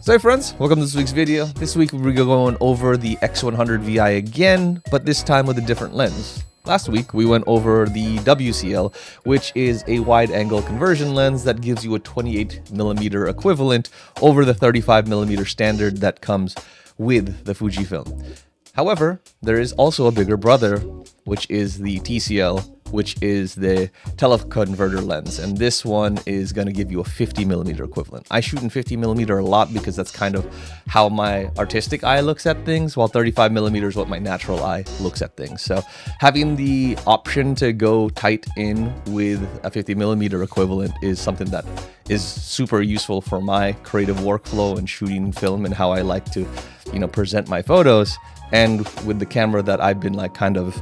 So hey friends, welcome to this week's video. This week we're going over the X100vi again, but this time with a different lens. Last week we went over the WCL, which is a wide angle conversion lens that gives you a 28mm equivalent over the 35mm standard that comes with the Fujifilm. However, there is also a bigger brother, which is the TCL, which is the Tele converter lens, and this one is going to give you a 50mm equivalent. I shoot in 50mm a lot because that's kind of how my artistic eye looks at things, while 35mm is what my natural eye looks at things. So having the option to go tight in with a 50mm equivalent is something that is super useful for my creative workflow and shooting film and how I like to, present my photos. And with the camera that I've been kind of,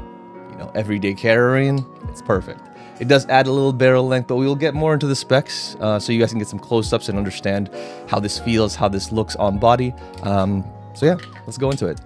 everyday carrying, it's perfect. It does add a little barrel length, but we'll get more into the specs so you guys can get some close-ups and understand how this feels, how this looks on body. So yeah, let's go into it.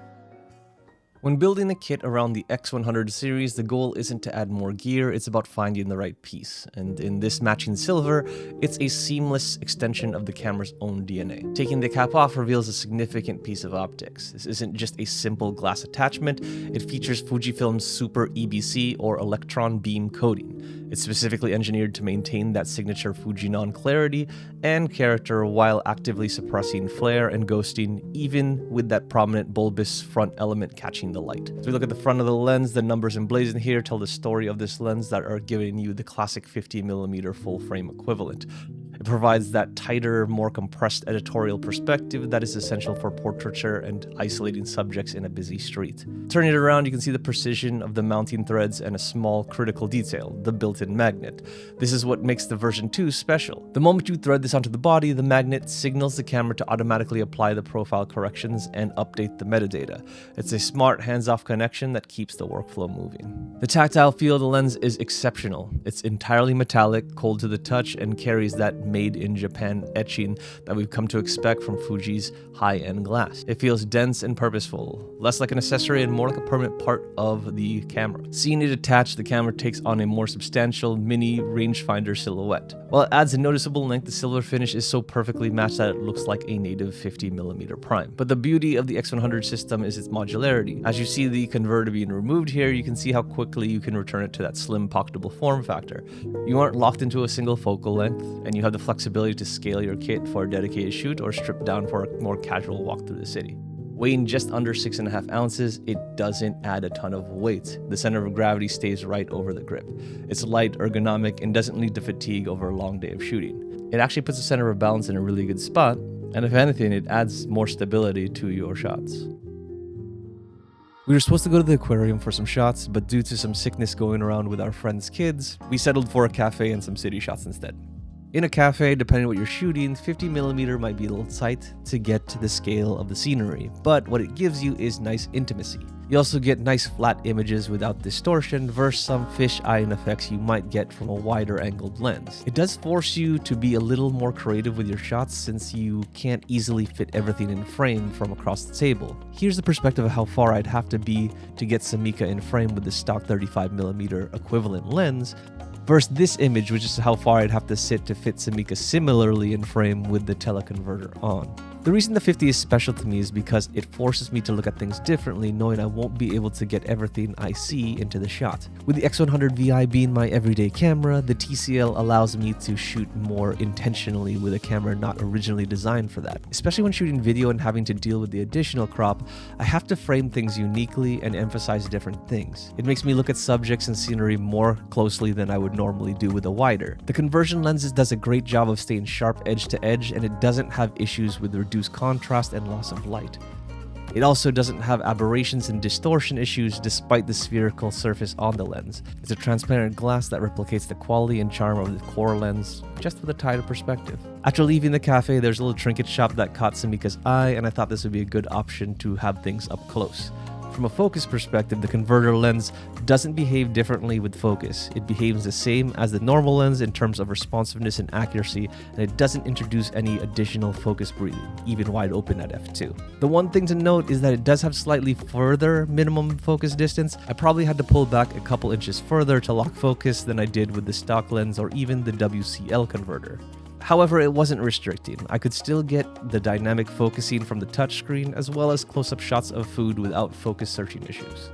When building a kit around the X100 series, the goal isn't to add more gear, it's about finding the right piece. And in this matching silver, it's a seamless extension of the camera's own DNA. Taking the cap off reveals a significant piece of optics. This isn't just a simple glass attachment, it features Fujifilm's Super EBC or electron beam coating. It's specifically engineered to maintain that signature Fujinon clarity and character while actively suppressing flare and ghosting, even with that prominent bulbous front element catching the light. So we look at the front of the lens, the numbers emblazoned here tell the story of this lens that are giving you the classic 50mm full frame equivalent. It provides that tighter, more compressed editorial perspective that is essential for portraiture and isolating subjects in a busy street. Turning it around, you can see the precision of the mounting threads and a small critical detail, the built-in magnet. This is what makes the version 2 special. The moment you thread this onto the body, the magnet signals the camera to automatically apply the profile corrections and update the metadata. It's a smart hands-off connection that keeps the workflow moving. The tactile feel of the lens is exceptional. It's entirely metallic, cold to the touch, and carries that made in Japan etching that we've come to expect from Fuji's high-end glass. It feels dense and purposeful, less like an accessory and more like a permanent part of the camera. Seeing it attached, the camera takes on a more substantial mini rangefinder silhouette. While it adds a noticeable length, the silver finish is so perfectly matched that it looks like a native 50mm prime. But the beauty of the X100 system is its modularity. As you see the converter being removed here, you can see how quickly you can return it to that slim, pocketable form factor. You aren't locked into a single focal length, and you have the flexibility to scale your kit for a dedicated shoot or strip down for a more casual walk through the city. Weighing just under 6.5 ounces, it doesn't add a ton of weight. The center of gravity stays right over the grip. It's light, ergonomic, and doesn't lead to fatigue over a long day of shooting. It actually puts the center of balance in a really good spot, and if anything, it adds more stability to your shots. We were supposed to go to the aquarium for some shots, but due to some sickness going around with our friends' kids, we settled for a cafe and some city shots instead. In a cafe, depending on what you're shooting, 50mm might be a little tight to get to the scale of the scenery, but what it gives you is nice intimacy. You also get nice flat images without distortion versus some fish-eyeing effects you might get from a wider angled lens. It does force you to be a little more creative with your shots since you can't easily fit everything in frame from across the table. Here's the perspective of how far I'd have to be to get Samika in frame with the stock 35mm equivalent lens, versus this image, which is how far I'd have to sit to fit Samika similarly in frame with the Tele converter on. The reason the 50 is special to me is because it forces me to look at things differently, knowing I won't be able to get everything I see into the shot. With the X100vi being my everyday camera, the TCL allows me to shoot more intentionally with a camera not originally designed for that. Especially when shooting video and having to deal with the additional crop, I have to frame things uniquely and emphasize different things. It makes me look at subjects and scenery more closely than I would normally do with a wider. The conversion lenses does a great job of staying sharp edge to edge, and it doesn't have issues with reduced contrast and loss of light. It also doesn't have aberrations and distortion issues despite the spherical surface on the lens. It's a transparent glass that replicates the quality and charm of the core lens, just with a tighter perspective. After leaving the cafe, there's a little trinket shop that caught Samika's eye, and I thought this would be a good option to have things up close. From a focus perspective, the converter lens doesn't behave differently with focus. It behaves the same as the normal lens in terms of responsiveness and accuracy, and it doesn't introduce any additional focus breathing, even wide open at f2. The one thing to note is that it does have slightly further minimum focus distance. I probably had to pull back a couple inches further to lock focus than I did with the stock lens or even the WCL converter. However, it wasn't restricting. I could still get the dynamic focusing from the touchscreen as well as close-up shots of food without focus searching issues.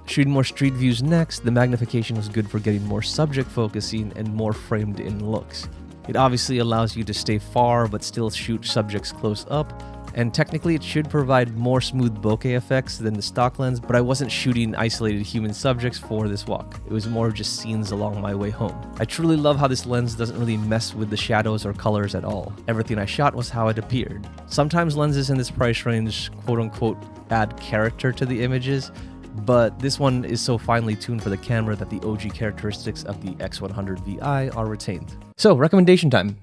Shooting more street views next, the magnification was good for getting more subject focusing and more framed in looks. It obviously allows you to stay far but still shoot subjects close up, and technically it should provide more smooth bokeh effects than the stock lens, but I wasn't shooting isolated human subjects for this walk. It was more just scenes along my way home. I truly love how this lens doesn't really mess with the shadows or colors at all. Everything I shot was how it appeared. Sometimes lenses in this price range quote-unquote add character to the images, but this one is so finely tuned for the camera that the OG characteristics of the X100vi are retained. So, recommendation time.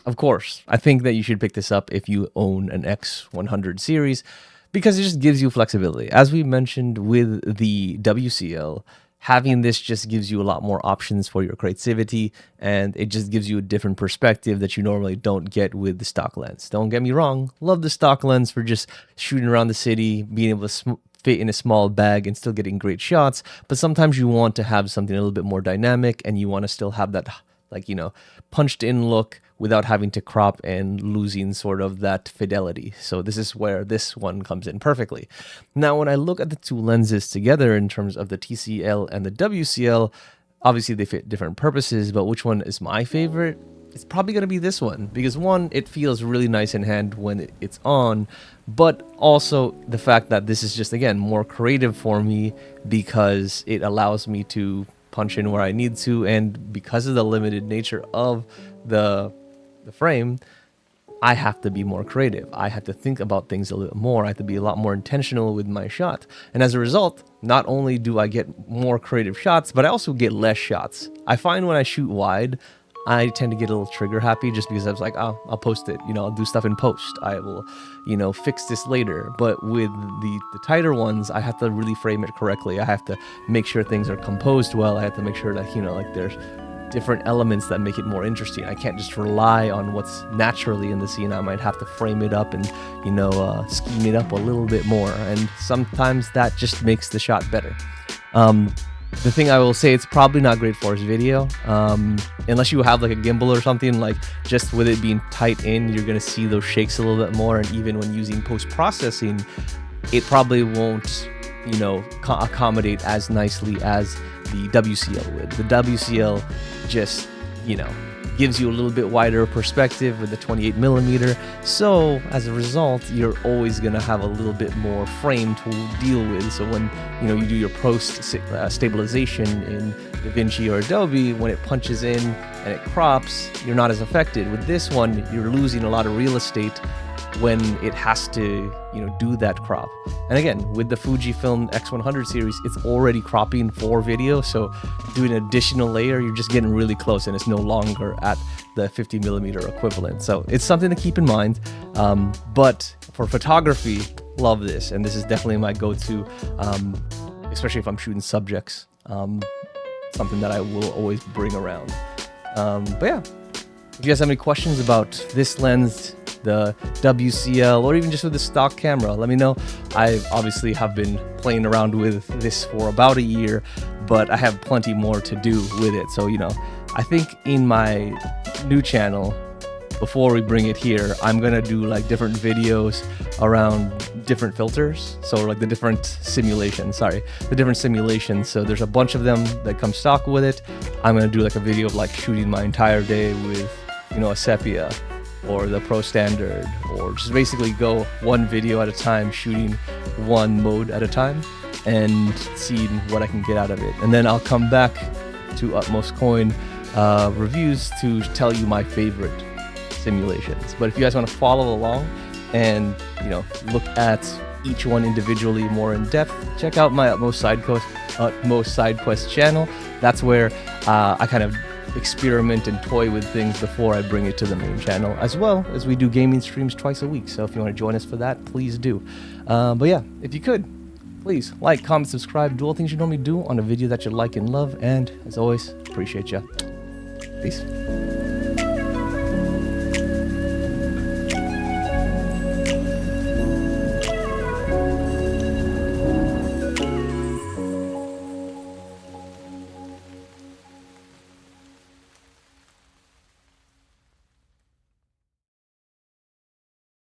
Of course, I think that you should pick this up if you own an X100 series because it just gives you flexibility. As we mentioned with the WCL, having this just gives you a lot more options for your creativity, and it just gives you a different perspective that you normally don't get with the stock lens. Don't get me wrong, love the stock lens for just shooting around the city, being able to fit in a small bag and still getting great shots, but sometimes you want to have something a little bit more dynamic and you want to still have that, like, you know, punched in look without having to crop and losing sort of that fidelity. So this is where this one comes in perfectly. Now, when I look at the two lenses together in terms of the TCL and the WCL, obviously they fit different purposes, but which one is my favorite? It's probably going to be this one because one, it feels really nice in hand when it's on, but also the fact that this is just, again, more creative for me because it allows me to punch in where I need to, and because of the limited nature of the frame, I have to be more creative. I have to think about things a little more. I have to be a lot more intentional with my shot. And as a result, not only do I get more creative shots, but I also get less shots. I find when I shoot wide, I tend to get a little trigger happy just because I was like, oh, I'll post it. You know, I'll do stuff in post. I will, you know, fix this later. But with the tighter ones, I have to really frame it correctly. I have to make sure things are composed well. I have to make sure that, you know, like there's different elements that make it more interesting. I can't just rely on what's naturally in the scene. I might have to frame it up and, you know, scheme it up a little bit more. And sometimes that just makes the shot better. The thing I will say, it's probably not great for is video. Unless you have like a gimbal or something, like just with it being tight in, you're going to see those shakes a little bit more. And even when using post-processing, it probably won't, you know, accommodate as nicely as the WCL would. The WCL just, you know, gives you a little bit wider perspective with the 28mm. So as a result, you're always going to have a little bit more frame to deal with. So when, you know, you do your post stabilization in DaVinci or Adobe, when it punches in and it crops, you're not as affected. With this one, you're losing a lot of real estate when it has to, you know, do that crop. And again, with the Fujifilm X100 series, it's already cropping for video, so doing an additional layer, you're just getting really close and it's no longer at the 50mm equivalent. So it's something to keep in mind. But for photography, love this, and this is definitely my go-to, especially if I'm shooting subjects. Something that I will always bring around. But yeah, if you guys have any questions about this lens, the WCL, or even just with the stock camera, let me know. I obviously have been playing around with this for about a year, but I have plenty more to do with it. So, you know, I think in my new channel, before we bring it here, I'm gonna do like different videos around different filters. So like the different simulations, So there's a bunch of them that come stock with it. I'm gonna do like a video of like shooting my entire day with, you know, a sepia or the Pro Standard, or just basically go one video at a time, shooting one mode at a time and seeing what I can get out of it. And then I'll come back to Utmostcoin reviews to tell you my favorite simulations. But if you guys want to follow along and, you know, look at each one individually more in depth, check out my Utmost Side Quest channel. That's where I kind of experiment and toy with things before I bring it to the main channel, as well as we do gaming streams twice a week. So if you want to join us for that, please do. But yeah, if you could, please like, comment, subscribe, do all things you normally do on a video that you like and love. And as always, appreciate ya. Peace.